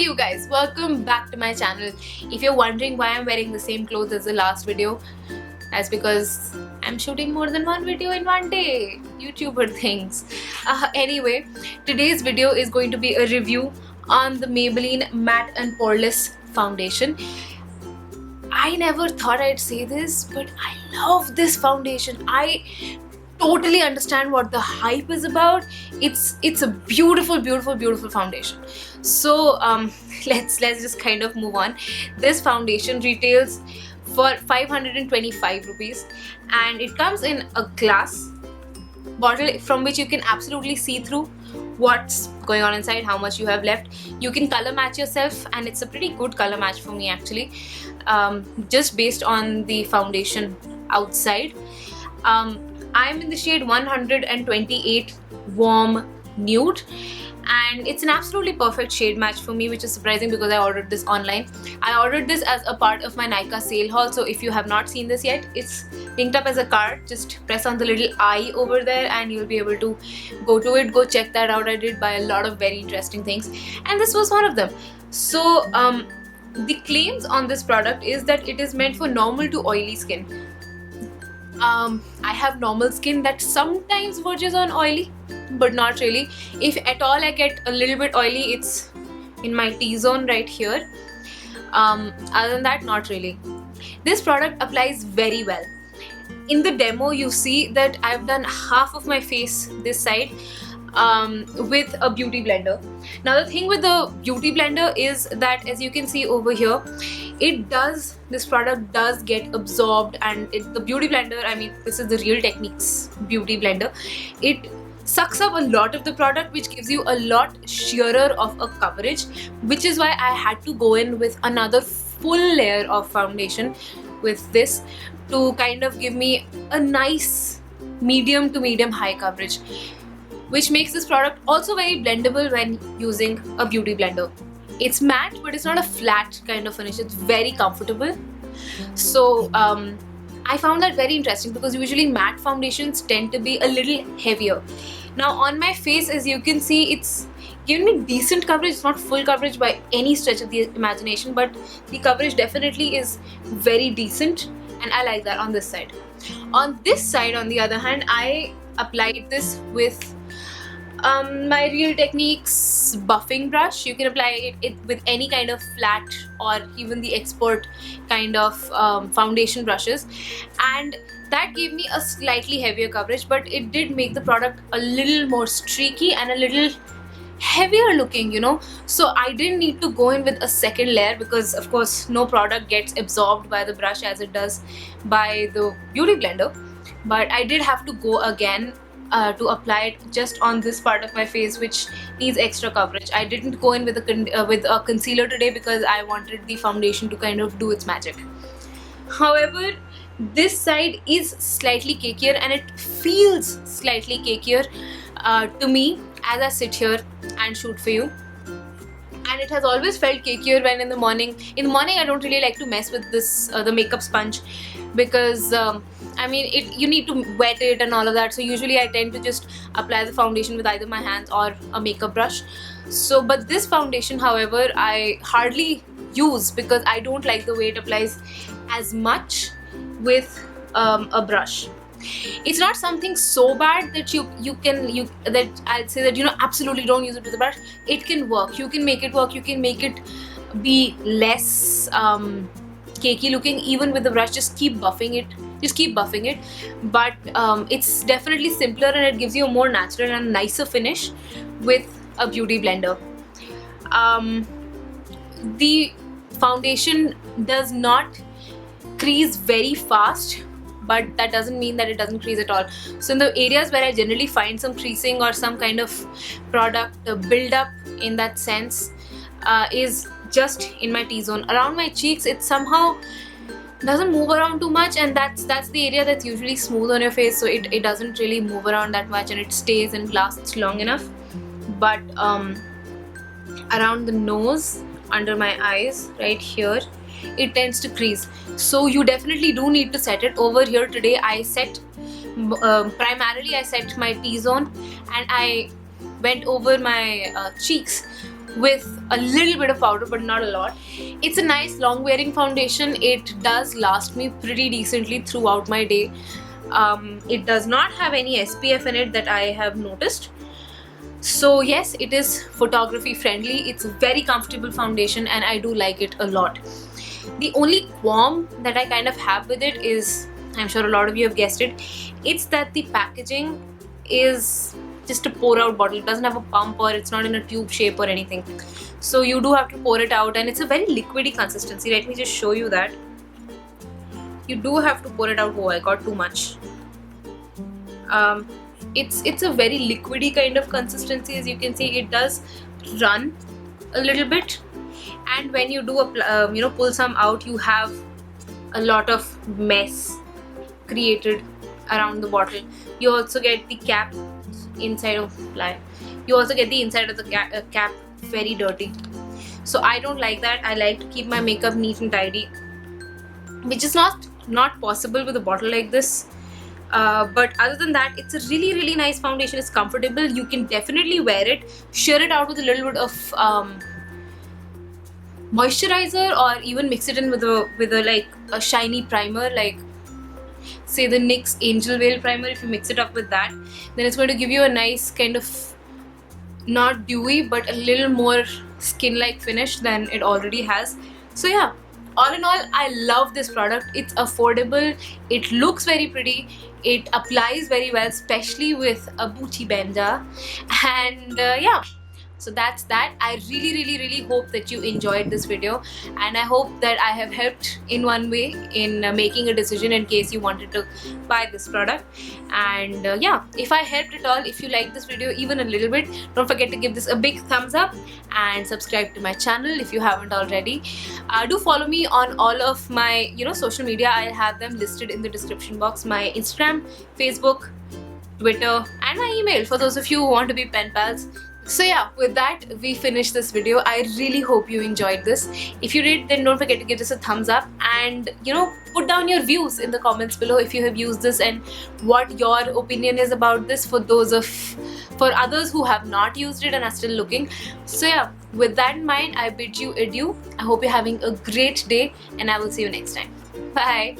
you guys, welcome back to my channel. If you're wondering why I'm wearing the same clothes as the last video, that's because I'm shooting more than one video in one day. YouTuber things. Anyway, today's video is going to be a review on the Maybelline Matte and Poreless foundation. I never thought I'd say this, but I love this foundation. I totally understand what the hype is about. It's a beautiful foundation. So let's just kind of move on. This foundation retails for 525 rupees and it comes in a glass bottle from which you can absolutely see through what's going on inside, how much you have left. You can color match yourself and it's a pretty good color match for me actually, just based on the foundation outside. I'm in the shade 128 Warm Nude and it's an absolutely perfect shade match for me, which is surprising because I ordered this online. I ordered this as a part of my Nykaa sale haul, so if you have not seen this yet, it's linked up as a card. Just press on the little eye over there and you'll be able to go to it. Go check that out. I did buy a lot of very interesting things and this was one of them. So the claims on this product is that it is meant for normal to oily skin. I have normal skin that sometimes verges on oily, but not really. If at all I get a little bit oily, it's in my T-zone right here. Other than that, not really. This product applies very well. In the demo, you see that I've done half of my face this side with a beauty blender. Now the thing with the beauty blender is that, as you can see over here, this product does get absorbed, and the beauty blender, I mean this is the Real Techniques beauty blender, it sucks up a lot of the product, which gives you a lot sheerer of a coverage, which is why I had to go in with another full layer of foundation with this to kind of give me a nice medium to medium high coverage, which makes this product also very blendable when using a beauty blender. It's matte, but it's not a flat kind of finish. It's very comfortable. So I found that very interesting because usually matte foundations tend to be a little heavier. Now on my face, as you can see, it's given me decent coverage. It's not full coverage by any stretch of the imagination, but the coverage definitely is very decent and I like that on this side. On this side, on the other hand, I applied this with my Real Techniques buffing brush. You can apply it with any kind of flat or even the expert kind of foundation brushes, and that gave me a slightly heavier coverage, but it did make the product a little more streaky and a little heavier looking, you know. So I didn't need to go in with a second layer because of course no product gets absorbed by the brush as it does by the beauty blender, but I did have to go again to apply it just on this part of my face, which needs extra coverage. I didn't go in with a concealer today because I wanted the foundation to kind of do its magic. However, this side is slightly cakier and it feels slightly cakier to me as I sit here and shoot for you. And it has always felt cakier when in the morning I don't really like to mess with this the makeup sponge because I mean you need to wet it and all of that, so usually I tend to just apply the foundation with either my hands or a makeup brush. So but this foundation, however, I hardly use because I don't like the way it applies as much with a brush. It's not something so bad that that I'd say that, you know, absolutely don't use it with a brush. It can work. You can make it work. You can make it be less cakey looking even with the brush. Just keep buffing it. But it's definitely simpler and it gives you a more natural and nicer finish with a beauty blender. The foundation does not crease very fast, but that doesn't mean that it doesn't crease at all. So in the areas where I generally find some creasing or some kind of product build up in that sense is just in my T-zone. Around my cheeks, it somehow doesn't move around too much, and that's the area that's usually smooth on your face, so it doesn't really move around that much and it stays and lasts long enough. But around the nose, under my eyes, right here, it tends to crease. So you definitely do need to set it. Over here today I set primarily I set my T-zone and I went over my cheeks with a little bit of powder, but not a lot. It's a nice long wearing foundation. It does last me pretty decently throughout my day. It does not have any SPF in it that I have noticed. So yes, it is photography friendly. It's a very comfortable foundation and I do like it a lot. The only qualm that I kind of have with it is, I'm sure a lot of you have guessed it, it's that the packaging is just a pour out bottle. It doesn't have a pump or it's not in a tube shape or anything. So you do have to pour it out and it's a very liquidy consistency. Let me just show you that. You do have to pour it out. Oh, I got too much. It's a very liquidy kind of consistency. As you can see, it does run a little bit, and when you do pull some out, you have a lot of mess created around the bottle. You also get the cap inside of you also get the inside of the cap very dirty. So I don't like that. I like to keep my makeup neat and tidy, which is not possible with a bottle like this. But other than that, it's a really nice foundation. It's comfortable. You can definitely wear it, sheer it out with a little bit of moisturizer, or even mix it in with a shiny primer, like say the NYX Angel Veil primer. If you mix it up with that, then it's going to give you a nice kind of not dewy but a little more skin-like finish than it already has. So yeah, all in all, I love this product. It's affordable, it looks very pretty, it applies very well, especially with a booty bender, and yeah. So that's that. I really hope that you enjoyed this video, and I hope that I have helped in one way in making a decision in case you wanted to buy this product. And yeah, if I helped at all, if you like this video even a little bit, don't forget to give this a big thumbs up and subscribe to my channel if you haven't already. Do follow me on all of my social media. I'll have them listed in the description box. My Instagram, Facebook, Twitter, and my email for those of you who want to be pen pals. So yeah, with that, we finish this video. I really hope you enjoyed this. If you did, then don't forget to give this a thumbs up, and put down your views in the comments below if you have used this and what your opinion is about this for others who have not used it and are still looking. So yeah, with that in mind, I bid you adieu. I hope you're having a great day, and I will see you next time. Bye.